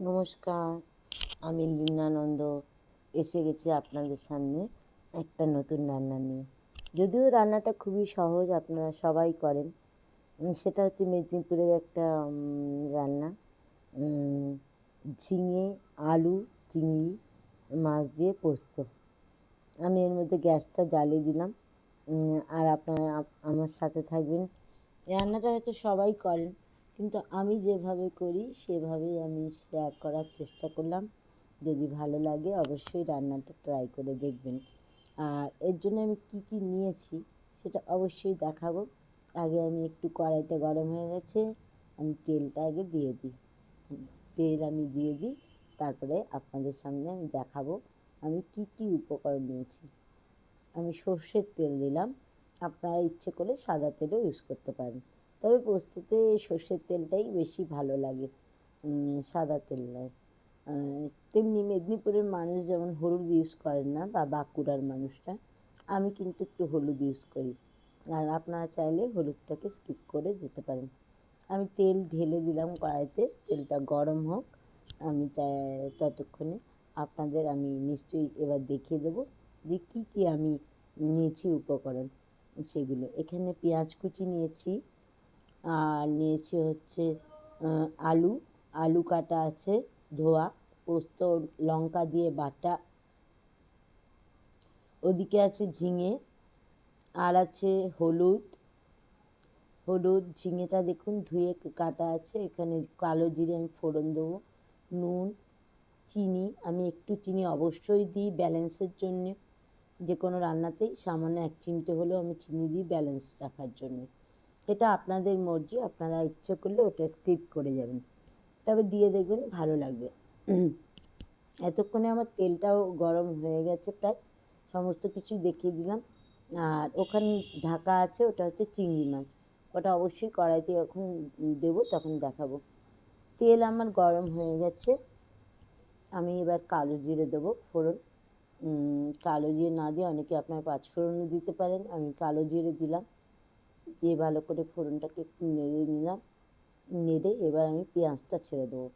নমস্কার, আমি লীনানন্দ এসে গেছি আপনাদের সামনে একটা নতুন রান্না নিয়ে। যদিও রান্নাটা খুবই সহজ, আপনারা সবাই করেন। সেটা হচ্ছে মেদিনীপুরের একটা রান্না, ঝিঙে, আলু, চিংড়ি মাছ দিয়ে পোস্ত। আমি এর মধ্যে গ্যাসটা জ্বালিয়ে দিলাম, আর আপনারা আমার সাথে থাকবেন। এই রান্নাটা হয়তো সবাই করেন, কিন্তু আমি যেভাবে করি সেভাবেই আমি শেয়ার করার চেষ্টা করলাম। যদি ভালো লাগে অবশ্যই রান্নাটা ট্রাই করে দেখবেন। আর এর জন্য আমি কি কি নিয়েছি সেটা অবশ্যই দেখাবো। আগে আমি একটু কড়াইটা গরম হয়ে গেছে, আমি তেলটা আগে দিয়ে দিই। তেল আমি দিয়ে দিই, তারপরে আপনাদের সামনে আমি দেখাবো আমি কি কি উপকরণ নিয়েছি। আমি সর্ষের তেল দিলাম, আপনারা ইচ্ছে করলে সাদা তেলও ইউজ করতে পারেন, তবে পোস্ততে সর্ষের তেলটাই বেশি ভালো লাগে, সাদা তেল নয়। তেমনি মেদিনীপুরের মানুষ যেমন হলুদ ইউজ করেন না, বা বাঁকুড়ার মানুষরা, আমি কিন্তু একটু হলুদ ইউজ করি। আর আপনারা চাইলে হলুদটাকে স্কিপ করে যেতে পারেন। আমি তেল ঢেলে দিলাম কড়াইতে, তেলটা গরম হোক, আমি ততক্ষণে আপনাদের আমি নিশ্চয়ই এবার দেখিয়ে দেবো যে কী কী আমি নিয়েছি উপকরণ। সেগুলো এখানে পেঁয়াজ কুচি নিয়েছি, আর নিয়েছি হচ্ছে আলু, আলু কাটা আছে, ধোয়া, পোস্ত লঙ্কা দিয়ে বাটা, ওদিকে আছে ঝিঙে, আর আছে হলুদ, ঝিঙেটা দেখুন ধুয়ে কাটা আছে। এখানে কালো জিরে আমি ফোড়ন দেবো, নুন, চিনি, আমি একটু চিনি অবশ্যই দিই ব্যালেন্সের জন্যে। যে কোনো রান্নাতেই সামান্য 1 চিমটে হলেও আমি চিনি দিই ব্যালেন্স রাখার জন্য। এটা আপনাদের মর্জি, আপনারা ইচ্ছে করলে ওটা স্কিপ করে যাবেন, তবে দিয়ে দেখবেন ভালো লাগবে। এতক্ষণে আমার তেলটাও গরম হয়ে গেছে প্রায়, সমস্ত কিছু দেখিয়ে দিলাম। আর ওখানে ঢাকা আছে, ওটা হচ্ছে চিংড়ি মাছ, ওটা অবশ্যই কড়াইতে যখন দেবো তখন দেখাবো। তেল আমার গরম হয়ে গেছে, আমি এবার কালো জিরে দেবো ফোড়ন। কালো জিরে না দিয়ে অনেকে আপনার 5 ফোড়নও দিতে পারেন, আমি কালো জিরে দিলাম। দিয়ে ভালো করে ফোড়নটাকে একটু নেড়ে নিলাম, নেড়ে এবার আমি পেঁয়াজটা ছেড়ে দেবো।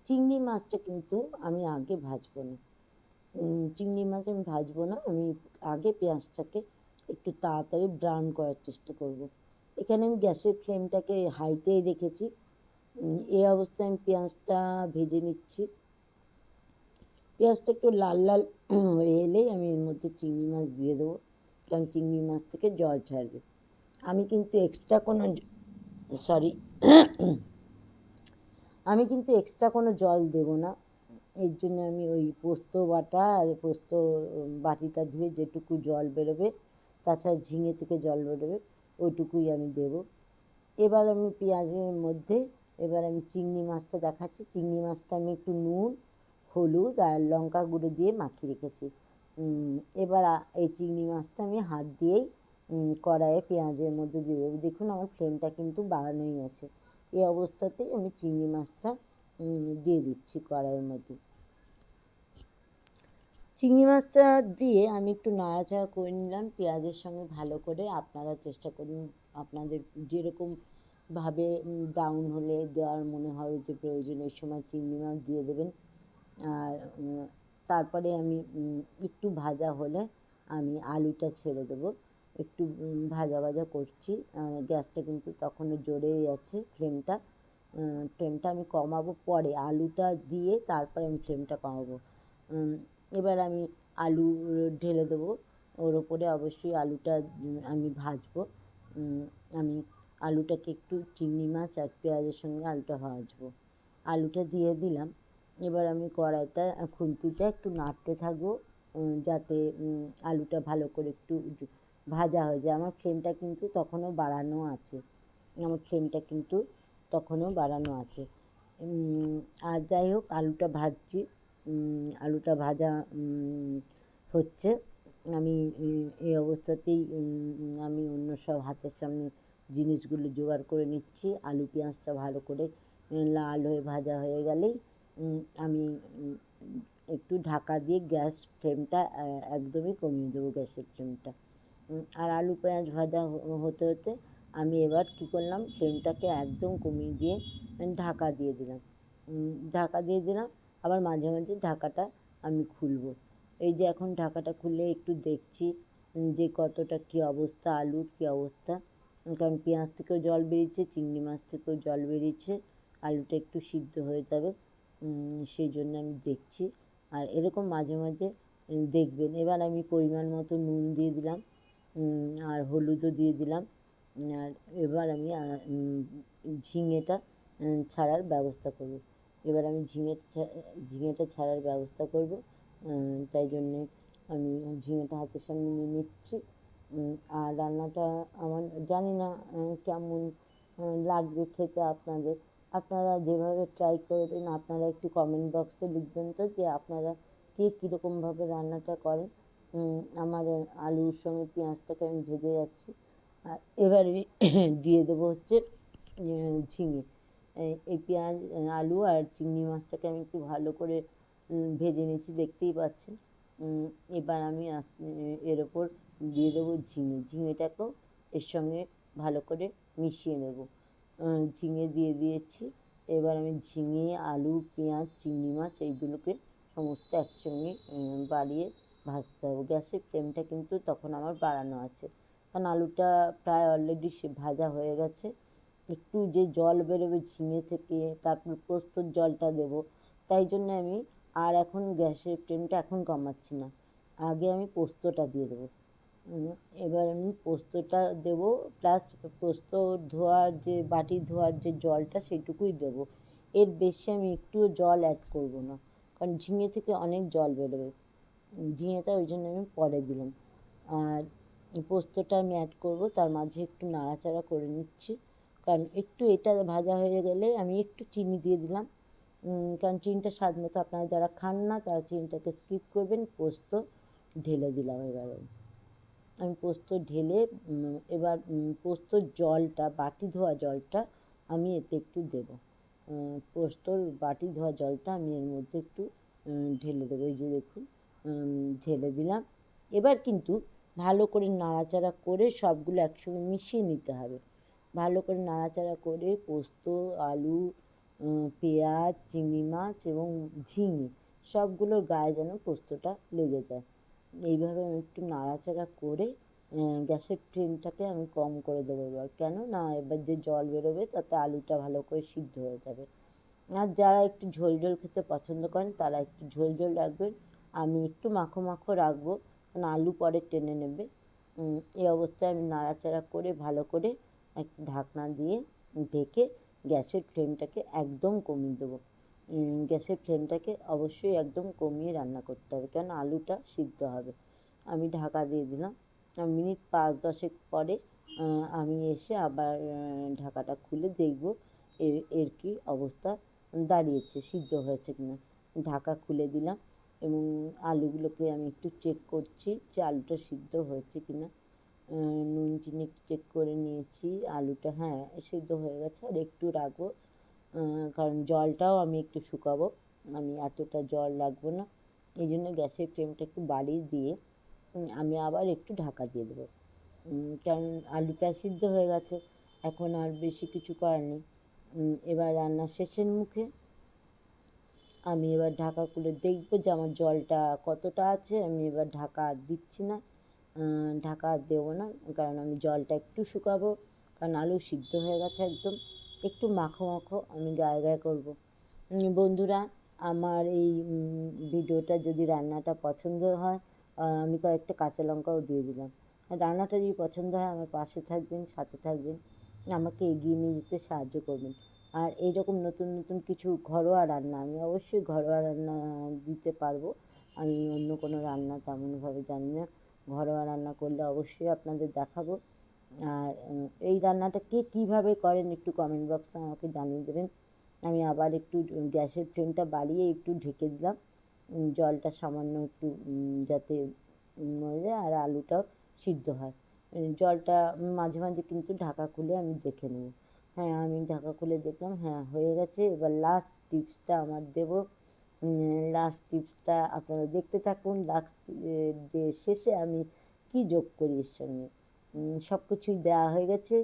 চিংড়ি মাছটা কিন্তু আমি আগে ভাজবো না, চিংড়ি মাছ আমি ভাজবো না, আমি আগে পেঁয়াজটাকে একটু তাড়াতাড়ি ব্রাউন করার চেষ্টা করব। এখানে আমি গ্যাসের ফ্লেমটাকে হাইতেই রেখেছি। এই অবস্থায় আমি পেঁয়াজটা ভেজে নিচ্ছি। পেঁয়াজটা একটু লাল লাল হয়ে এলেই আমি এর মধ্যে চিংড়ি মাছ দিয়ে দেবো, কারণ চিংড়ি মাছ থেকে জল ছাড়বে। আমি কিন্তু কোনো জল দেব না। এর জন্য আমি ওই পোস্ত বাটা আর পোস্ত বাটিটা ধুয়ে যেটুকু জল বেরোবে, তাছাড়া ঝিঙে থেকে জল বেরোবে, ওইটুকুই আমি দেব। এবার আমি পেঁয়াজের মধ্যে এবার আমি চিংড়ি মাছটা দেখাচ্ছি। চিংড়ি মাছটা আমি একটু নুন, হলুদ আর লঙ্কা গুঁড়ো দিয়ে মাখিয়ে রেখেছি। এবার এই চিংড়ি মাছটা আমি হাত দিয়েই কড়াইয়ে পেঁয়াজের মধ্যে দিয়ে দেবো। দেখুন আমার ফ্লেমটা কিন্তু বাড়ানোই আছে। এই অবস্থাতেই আমি চিংড়ি মাছটা দিয়ে দিচ্ছি কড়াইয়ের মধ্যে। চিংড়ি মাছটা দিয়ে আমি একটু নাড়াচাড়া করে নিলাম পেঁয়াজের সঙ্গে ভালো করে। আপনারা চেষ্টা করুন আপনাদের যেরকমভাবে ব্রাউন হলে দেওয়ার মনে হবে যে প্রয়োজন, ওই সময় চিংড়ি মাছ দিয়ে দেবেন। আর তারপরে আমি একটু ভাজা হলে আমি আলুটা ছেড়ে দেবো। একটু ভাজা ভাজা করছি, গ্যাসটা কিন্তু তখনও জোরেই আছে, ফ্লেমটা আমি কমাবো পরে, আলুটা দিয়ে তারপরে আমি ফ্লেমটা কমাবো। এবার আমি আলু ঢেলে দেবো ওর ওপরে, অবশ্যই আলুটা আমি ভাজবো। আমি আলুটাকে একটু চিংড়ি মাছ আর পেঁয়াজের সঙ্গে আলুটা ভাজবো। আলুটা দিয়ে দিলাম। এবার আমি কড়াইটা খুন্তিটা একটু নাড়তে থাকবো, যাতে আলুটা ভালো করে একটু ভাজা হয়ে যায়। আমার ফ্লেমটা কিন্তু তখনও বাড়ানো আছে। আর যাই হোক, আলুটা ভাজছি, আলুটা ভাজা হচ্ছে। আমি এই অবস্থাতেই আমি অন্য সব হাতের সামনে জিনিসগুলো জোগাড় করে নিচ্ছি। আলু পেঁয়াজটা ভালো করে লাল হয়ে ভাজা হয়ে গেলেই আমি একটু ঢাকা দিয়ে গ্যাস ফ্লেমটা একদমই কমিয়ে দেবো, গ্যাসের ফ্লেমটা। আর আলু পেঁয়াজ ভাজা হতে হতে আমি এবার কী করলাম, ফ্লেমটাকে একদম কমিয়ে দিয়ে ঢাকা দিয়ে দিলাম। ঢাকা দিয়ে দিলাম। আবার মাঝে মাঝে ঢাকাটা আমি খুলবো। এই যে এখন ঢাকাটা খুলে একটু দেখছি যে কতটা কী অবস্থা, আলুর কী অবস্থা। কারণ পেঁয়াজ থেকেও জল বেরিয়েছে, চিংড়ি মাছ থেকেও জল বেরিয়েছে, আলুটা একটু সিদ্ধ হয়ে যাবে, সেই জন্য আমি দেখছি। আর এরকম মাঝে মাঝে দেখবেন। এবার আমি পরিমাণ মতো নুন দিয়ে দিলাম, আর হলুদও দিয়ে দিলাম। আর এবার আমি ঝিঙেটা ছাড়ার ব্যবস্থা করব। এবার আমি ঝিঙেটা ছাড়ার ব্যবস্থা করব, তাই জন্যে আমি ঝিঙেটা হাতের সামনে নিয়ে নিচ্ছি। আর রান্নাটা আমার জানি না কেমন লাগবে খেতে আপনাদের। আপনারা যেভাবে ট্রাই করবেন, আপনারা একটু কমেন্ট বক্সে লিখবেন তো যে আপনারা কে কীরকমভাবে রান্নাটা করেন। আমার আলুর সঙ্গে পেঁয়াজটাকে আমি ভেজে যাচ্ছি। আর এবারে দিয়ে দেবো হচ্ছে ঝিঙে। এই পেঁয়াজ, আলু আর চিংড়ি মাছটাকে আমি একটু ভালো করে ভেজে নিয়েছি, দেখতেই পাচ্ছেন। এবার আমি এর ওপর দিয়ে দেবো ঝিঙেটাকেও এর সঙ্গে ভালো করে মিশিয়ে নেব। ঝিঙে দিয়ে দিয়েছি। এবার আমি ঝিঙে, আলু, পেঁয়াজ, চিংড়ি মাছ এইগুলোকে সমস্ত একসঙ্গে বাড়িয়ে ভাজতে হবে। গ্যাসের ফ্লেমটা কিন্তু তখন আমার বাড়ানো আছে, কারণ আলুটা প্রায় অলরেডি ভাজা হয়ে গেছে। একটু যে জল বেরোবে ঝিঙে থেকে, তারপর পোস্তর জলটা দেবো, তাই জন্য আমি আর এখন গ্যাসের ফ্লেমটা এখন কমাচ্ছি না। আগে আমি পোস্তটা দিয়ে দেবো। এবার আমি পোস্তটা দেবো, প্লাস পোস্ত ধোয়ার যে বাটি ধোয়ার যে জলটা সেইটুকুই দেবো। এর বেশি আমি একটুও জল অ্যাড করব না, কারণ ঝিঙে থেকে অনেক জল বেরোবে। ঝিঙেটা ওই জন্য আমি পরে দিলাম। আর পোস্তটা আমি অ্যাড করব, তার মাঝে একটু নাড়াচাড়া করে নিচ্ছি, কারণ একটু এটা ভাজা হয়ে গেলে আমি একটু চিনি দিয়ে দিলাম। কারণ চিনিটা স্বাদ মতো, আপনারা যারা খান না তারা চিনিটাকে স্কিপ করবেন। পোস্ত ঢেলে দিলাম। এবার আমি পোস্ত ঢেলে এবার পোস্তর জলটা, বাটি ধোয়া জলটা আমি এতে একটু দেবো। পোস্তর বাটি ধোয়া জলটা আমি এর মধ্যে একটু ঢেলে দেবো। এই যে দেখুন, ঢেলে দিলাম। এবার কিন্তু ভালো করে নাড়াচাড়া করে সবগুলো একসঙ্গে মিশিয়ে নিতে হবে। ভালো করে নাড়াচাড়া করে পোস্ত, আলু, পেঁয়াজ, চিংড়ি মাছ এবং ঝিঙে সবগুলোর গায়ে যেন পোস্তটা লেগে যায়। এইভাবে আমি একটু নাড়াচাড়া করে গ্যাসের ফ্লেমটাকে আমি কম করে দেবো এবার। কেন না, এবার যে জল বেরোবে তাতে আলুটা ভালো করে সিদ্ধ হয়ে যাবে। আর যারা একটু ঝোল ঝোল খেতে পছন্দ করেন তারা একটু ঝোল ঝোল রাখবেন। আমি একটু মাখো মাখো রাখবো, কারণ আলু পরে টেনে নেবে। এই অবস্থায় আমি নাড়াচাড়া করে ভালো করে একটু ঢাকনা দিয়ে ঢেকে গ্যাসের ফ্লেমটাকে একদম কমিয়ে দেবো। গ্যাসের ফ্লেমটাকে অবশ্যই একদম কমিয়ে রান্না করতে হবে, কেন আলুটা সিদ্ধ হবে। আমি ঢাকা দিয়ে দিলাম। মিনিট 5-10 পরে আমি এসে আবার ঢাকাটা খুলে দেখব এর কী অবস্থা দাঁড়িয়েছে, সিদ্ধ হয়েছে কিনা। ঢাকা খুলে দিলাম এবং আলুগুলোকে আমি একটু চেক করছি যে আলুটা সিদ্ধ হয়েছে কিনা। নুন চিনি চেক করে নিয়েছি, আলুটা হ্যাঁ সিদ্ধ হয়ে গেছে। আর একটু রাখবো, কারণ জলটাও আমি একটু শুকাবো, আমি এতটা জল রাখবো না। এই জন্য গ্যাসের ফ্লেমটা একটু বাড়িয়ে দিয়ে আমি আবার একটু ঢাকা দিয়ে দেবো, কারণ আলুটা সিদ্ধ হয়ে গেছে, এখন আর বেশি কিছু করার নেই। এবার রান্না শেষের মুখে আমি এবার ঢাকা খুলে দেখবো যে আমার জলটা কতটা আছে। আমি এবার ঢাকা আর দিচ্ছি না, ঢাকা আর দেবো না, কারণ আমি জলটা একটু শুকাবো, কারণ আলু সিদ্ধ হয়ে গেছে একদম। একটু মাখো মাখো আমি গায়ে গায়ে করবো। বন্ধুরা, আমার এই ভিডিওটা যদি রান্নাটা পছন্দ হয়, আমি কয়েকটা কাঁচা লঙ্কাও দিয়ে দিলাম। আর রান্নাটা যদি পছন্দ হয় আমার পাশে থাকবেন, সাথে থাকবেন, আমাকে এগিয়ে নিয়ে যেতে সাহায্য করবেন। আর এইরকম নতুন নতুন কিছু ঘরোয়া রান্না আমি অবশ্যই ঘরোয়া রান্না দিতে পারবো। আমি অন্য কোনো রান্না তেমনভাবে জানি না, ঘরোয়া রান্না করলে অবশ্যই আপনাদের দেখাবো। আর এই রান্নাটা কে কীভাবে করেন একটু কমেন্ট বক্সে আমাকে জানিয়ে দেবেন। আমি আবার একটু গ্যাসের ফ্লেমটা বাড়িয়ে একটু ঢেকে দিলাম, জলটা সামান্য একটু যাতে হয়ে যায় আর আলুটাও সিদ্ধ হয়। জলটা মাঝে মাঝে কিন্তু ঢাকা খুলে আমি দেখে নেব। হ্যাঁ, আমি ঢাকা খুলে দেখলাম, হ্যাঁ হয়ে গেছে। এবার লাস্ট টিপসটা আমার দেবো। লাস্ট টিপসটা আপনারা দেখতে থাকুন। লাস্ট যে শেষে আমি কী যোগ করি এর সঙ্গে, সব কিছুই দেওয়া হয়ে গেছে।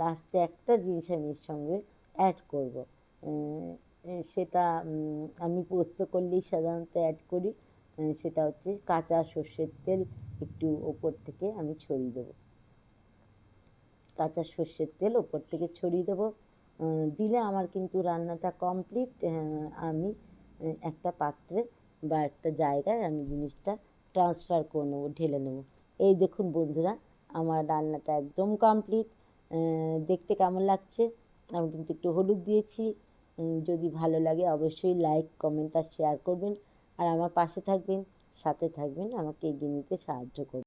লাস্টে একটা জিনিস আমি এর সঙ্গে অ্যাড করব। সেটা আমি পোস্ত করলেই সাধারণত অ্যাড করি। সেটা হচ্ছে কাঁচা সর্ষের তেল একটু ওপর থেকে আমি ছড়িয়ে দেবো। কাঁচা সর্ষের তেল ওপর থেকে ছড়িয়ে দেবো। দিলে আমার কিন্তু রান্নাটা কমপ্লিট। আমি একটা পাত্রে বা একটা জায়গায় আমি জিনিসটা ট্রান্সফার করে নেবো, ঢেলে নেবো। এই দেখুন বন্ধুরা, আমার রান্নাটা একদম কমপ্লিট। দেখতে কেমন লাগছে? আমি কিন্তু একটু হলুদ দিয়েছি। যদি ভালো লাগে অবশ্যই লাইক, কমেন্ট আর শেয়ার করবেন। আর আমার পাশে থাকবেন, সাথে থাকবেন, আমাকে এগিয়ে নিতে সাহায্য করবেন।